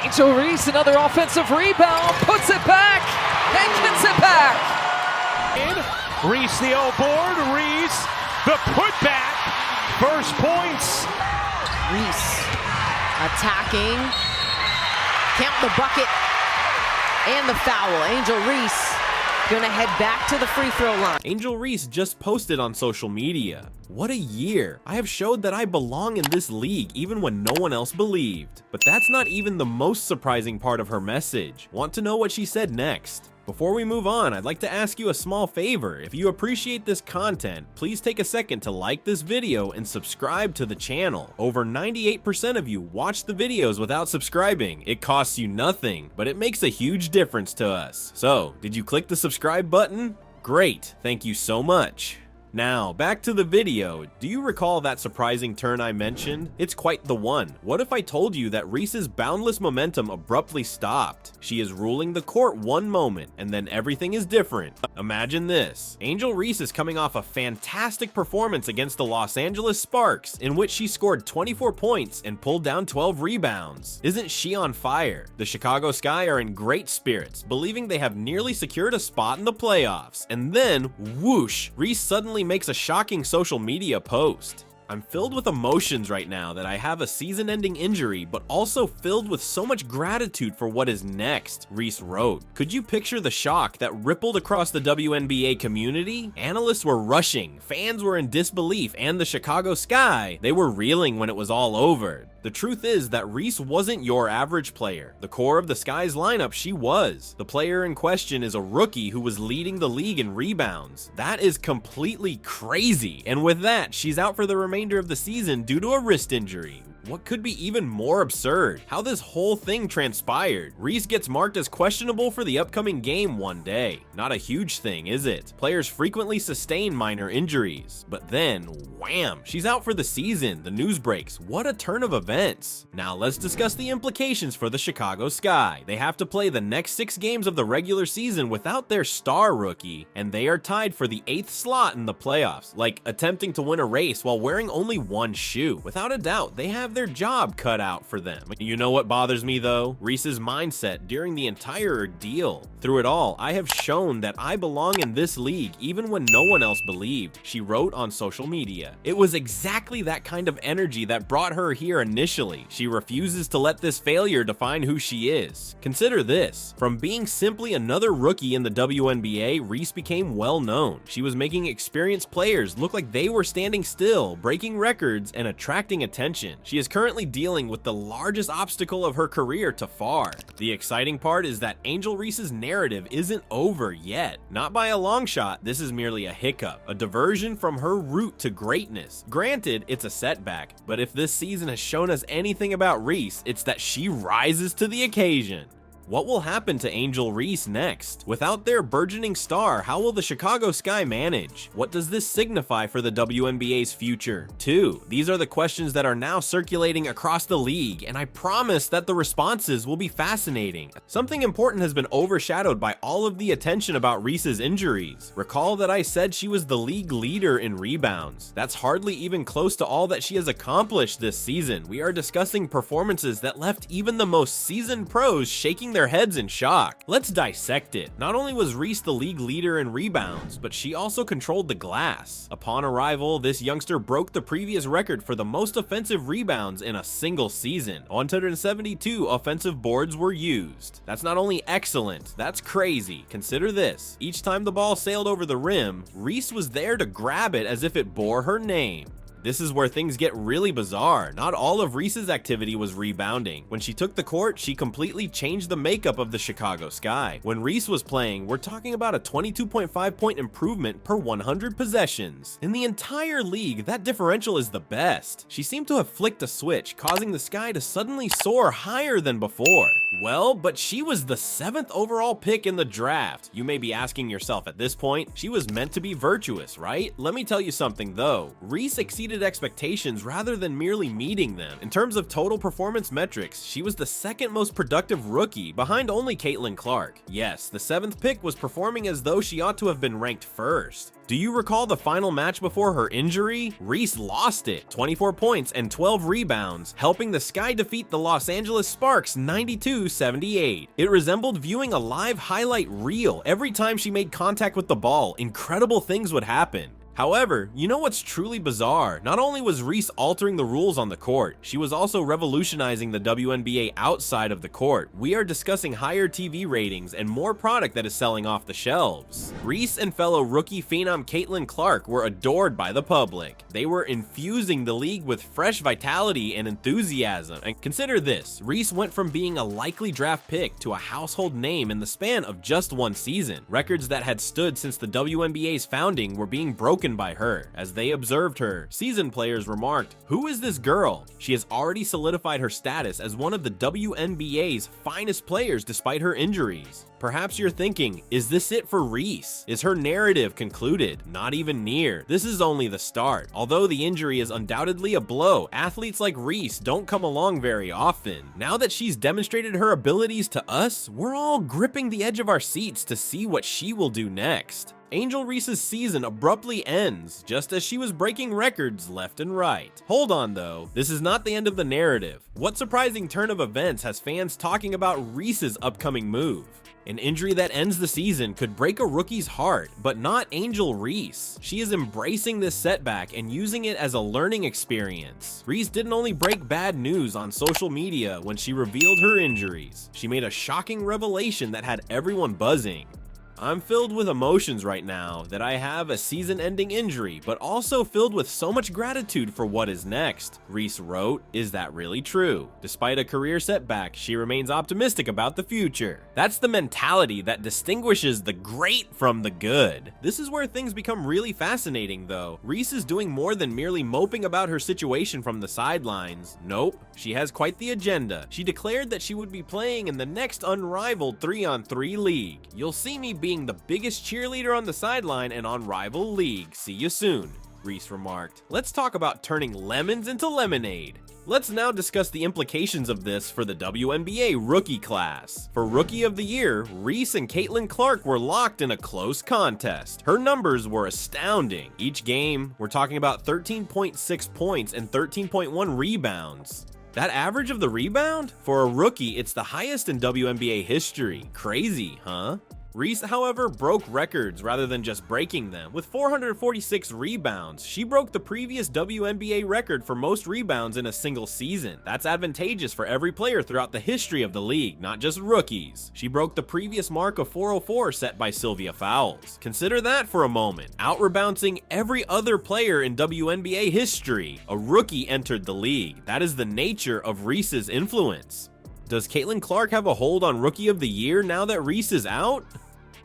Angel Reese, another offensive rebound, puts it back, and gets it back. Reese the O-board, Reese the putback, first points. Reese attacking, count the bucket and the foul. Angel Reese gonna head back to the free throw line. Angel Reese just posted on social media. What a year! I have showed that I belong in this league even when no one else believed. But that's not even the most surprising part of her message. Want to know what she said next? Before we move on, I'd like to ask you a small favor. If you appreciate this content, please take a second to like this video and subscribe to the channel. Over 98% of you watch the videos without subscribing. It costs you nothing, but it makes a huge difference to us. So, did you click the subscribe button? Great, thank you so much. Now, back to the video. Do you recall that surprising turn I mentioned? It's quite the one. What if I told you that Reese's boundless momentum abruptly stopped? She is ruling the court one moment, and then everything is different. Imagine this. Angel Reese is coming off a fantastic performance against the Los Angeles Sparks, in which she scored 24 points and pulled down 12 rebounds. Isn't she on fire? The Chicago Sky are in great spirits, believing they have nearly secured a spot in the playoffs. And then, whoosh, Reese suddenly makes a shocking social media post. I'm filled with emotions right now that I have a season-ending injury, but also filled with so much gratitude for what is next, Reese wrote. Could you picture the shock that rippled across the WNBA community? Analysts were rushing, fans were in disbelief, and the Chicago Sky, they were reeling when it was all over. The truth is that Reese wasn't your average player. The core of the Sky's lineup, she was. The player in question is a rookie who was leading the league in rebounds. That is completely crazy. And with that, she's out for the remainder of the season due to a wrist injury. What could be even more absurd? How this whole thing transpired. Reese gets marked as questionable for the upcoming game one day. Not a huge thing, is it? Players frequently sustain minor injuries. But then, wham, she's out for the season. The news breaks. What a turn of events. Now let's discuss the implications for the Chicago Sky. They have to play the next 6 games of the regular season without their star rookie, and they are tied for the 8th slot in the playoffs, like attempting to win a race while wearing only one shoe. Without a doubt, they have their job cut out for them. You know what bothers me though? Reese's mindset during the entire ordeal. Through it all, I have shown that I belong in this league even when no one else believed, she wrote on social media. It was exactly that kind of energy that brought her here initially. She refuses to let this failure define who she is. Consider this. From being simply another rookie in the WNBA, Reese became well known. She was making experienced players look like they were standing still, breaking records, and attracting attention. She is currently dealing with the largest obstacle of her career to far. The exciting part is that Angel Reese's narrative isn't over yet. Not by a long shot, this is merely a hiccup, a diversion from her route to greatness. Granted, it's a setback, but if this season has shown us anything about Reese, it's that she rises to the occasion. What will happen to Angel Reese next? Without their burgeoning star, how will the Chicago Sky manage? What does this signify for the WNBA's future? 2. These are the questions that are now circulating across the league, and I promise that the responses will be fascinating. Something important has been overshadowed by all of the attention about Reese's injuries. Recall that I said she was the league leader in rebounds. That's hardly even close to all that she has accomplished this season. We are discussing performances that left even the most seasoned pros shaking their heads in shock. Let's dissect it. Not only was Reese the league leader in rebounds, but she also controlled the glass. Upon arrival, this youngster broke the previous record for the most offensive rebounds in a single season. 172 offensive boards were used. That's not only excellent, that's crazy. Consider this. Each time the ball sailed over the rim, Reese was there to grab it as if it bore her name. This is where things get really bizarre. Not all of Reese's activity was rebounding. When she took the court, she completely changed the makeup of the Chicago Sky. When Reese was playing, we're talking about a 22.5 point improvement per 100 possessions. In the entire league, that differential is the best. She seemed to have flicked a switch, causing the Sky to suddenly soar higher than before. Well, but she was the 7th overall pick in the draft. You may be asking yourself at this point, she was meant to be virtuous, right? Let me tell you something though. Reese exceeded expectations rather than merely meeting them. In terms of total performance metrics, she was the 2nd most productive rookie, behind only Caitlin Clark. Yes, the 7th pick was performing as though she ought to have been ranked first. Do you recall the final match before her injury? Reese lost it, 24 points and 12 rebounds, helping the Sky defeat the Los Angeles Sparks 92-78. It resembled viewing a live highlight reel. Every time she made contact with the ball, incredible things would happen. However, you know what's truly bizarre? Not only was Reese altering the rules on the court, she was also revolutionizing the WNBA outside of the court. We are discussing higher TV ratings and more product that is selling off the shelves. Reese and fellow rookie phenom Caitlin Clark were adored by the public. They were infusing the league with fresh vitality and enthusiasm. And consider this, Reese went from being a likely draft pick to a household name in the span of just one season. Records that had stood since the WNBA's founding were being broken by her. As they observed her, seasoned players remarked, "Who is this girl? She has already solidified her status as one of the WNBA's finest players despite her injuries." Perhaps you're thinking, is this it for Reese? Is her narrative concluded? Not even near. This is only the start. Although the injury is undoubtedly a blow, athletes like Reese don't come along very often. Now that she's demonstrated her abilities to us, we're all gripping the edge of our seats to see what she will do next. Angel Reese's season abruptly ends, just as she was breaking records left and right. Hold on though, this is not the end of the narrative. What surprising turn of events has fans talking about Reese's upcoming move? An injury that ends the season could break a rookie's heart, but not Angel Reese. She is embracing this setback and using it as a learning experience. Reese didn't only break bad news on social media when she revealed her injuries. She made a shocking revelation that had everyone buzzing. I'm filled with emotions right now that I have a season-ending injury, but also filled with so much gratitude for what is next. Reese wrote, "Is that really true? Despite a career setback, she remains optimistic about the future." That's the mentality that distinguishes the great from the good. This is where things become really fascinating though. Reese is doing more than merely moping about her situation from the sidelines. Nope, she has quite the agenda. She declared that she would be playing in the next unrivaled 3-on-3 league. You'll see me being the biggest cheerleader on the sideline and on rival league. See you soon, Reese remarked. Let's talk about turning lemons into lemonade. Let's now discuss the implications of this for the WNBA rookie class. For Rookie of the Year, Reese and Caitlin Clark were locked in a close contest. Her numbers were astounding. Each game, we're talking about 13.6 points and 13.1 rebounds. That average of the rebound? For a rookie, it's the highest in WNBA history. Crazy, huh? Reese, however, broke records rather than just breaking them. With 446 rebounds, she broke the previous WNBA record for most rebounds in a single season. That's advantageous for every player throughout the history of the league, not just rookies. She broke the previous mark of 404 set by Sylvia Fowles. Consider that for a moment, out-rebouncing every other player in WNBA history. A rookie entered the league. That is the nature of Reese's influence. Does Caitlin Clark have a hold on Rookie of the Year now that Reese is out?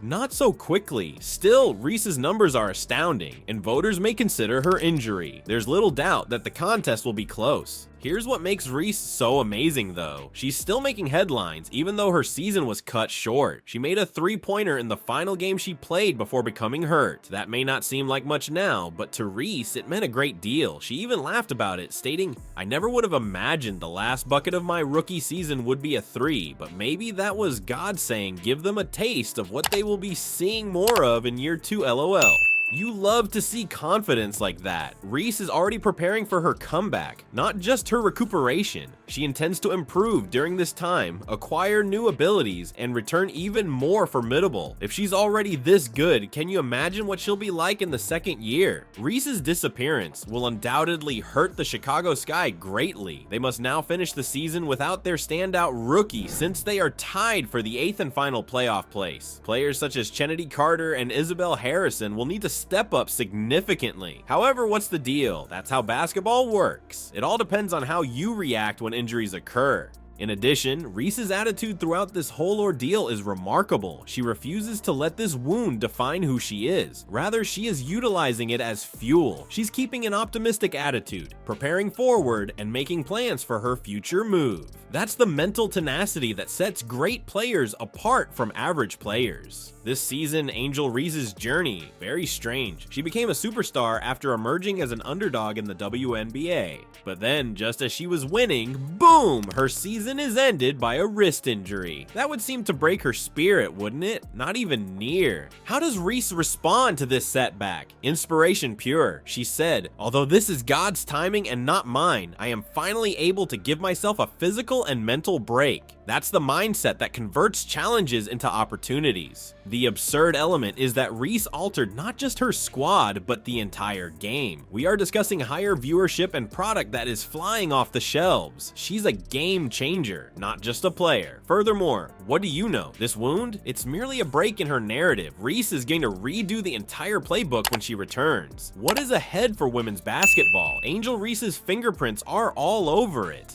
Not so quickly. Still, Reese's numbers are astounding, and voters may consider her injury. There's little doubt that the contest will be close. Here's what makes Reese so amazing though. She's still making headlines even though her season was cut short. She made a three-pointer in the final game she played before becoming hurt. That may not seem like much now, but to Reese, it meant a great deal. She even laughed about it, stating, "I never would have imagined the last bucket of my rookie season would be a three, but maybe that was God saying give them a taste of what they will be seeing more of in year 2 LOL." You love to see confidence like that. Reese is already preparing for her comeback, not just her recuperation. She intends to improve during this time, acquire new abilities, and return even more formidable. If she's already this good, can you imagine what she'll be like in the second year? Reese's disappearance will undoubtedly hurt the Chicago Sky greatly. They must now finish the season without their standout rookie since they are tied for the 8th and final playoff place. Players such as Kennedy Carter and Isabel Harrison will need to step up significantly. However, what's the deal? That's how basketball works. It all depends on how you react when injuries occur. In addition, Reese's attitude throughout this whole ordeal is remarkable. She refuses to let this wound define who she is. Rather, she is utilizing it as fuel. She's keeping an optimistic attitude, preparing forward, and making plans for her future move. That's the mental tenacity that sets great players apart from average players. This season, Angel Reese's journey, very strange. She became a superstar after emerging as an underdog in the WNBA. But then, just as she was winning, boom, her season is ended by a wrist injury. That would seem to break her spirit, wouldn't it? Not even near. How does Reese respond to this setback? Inspiration pure. She said, "Although this is God's timing and not mine, I am finally able to give myself a physical and mental break." That's the mindset that converts challenges into opportunities. The absurd element is that Reese altered not just her squad, but the entire game. We are discussing higher viewership and product that is flying off the shelves. She's a game changer, not just a player. Furthermore, what do you know? This wound? It's merely a break in her narrative. Reese is going to redo the entire playbook when she returns. What is ahead for women's basketball? Angel Reese's fingerprints are all over it.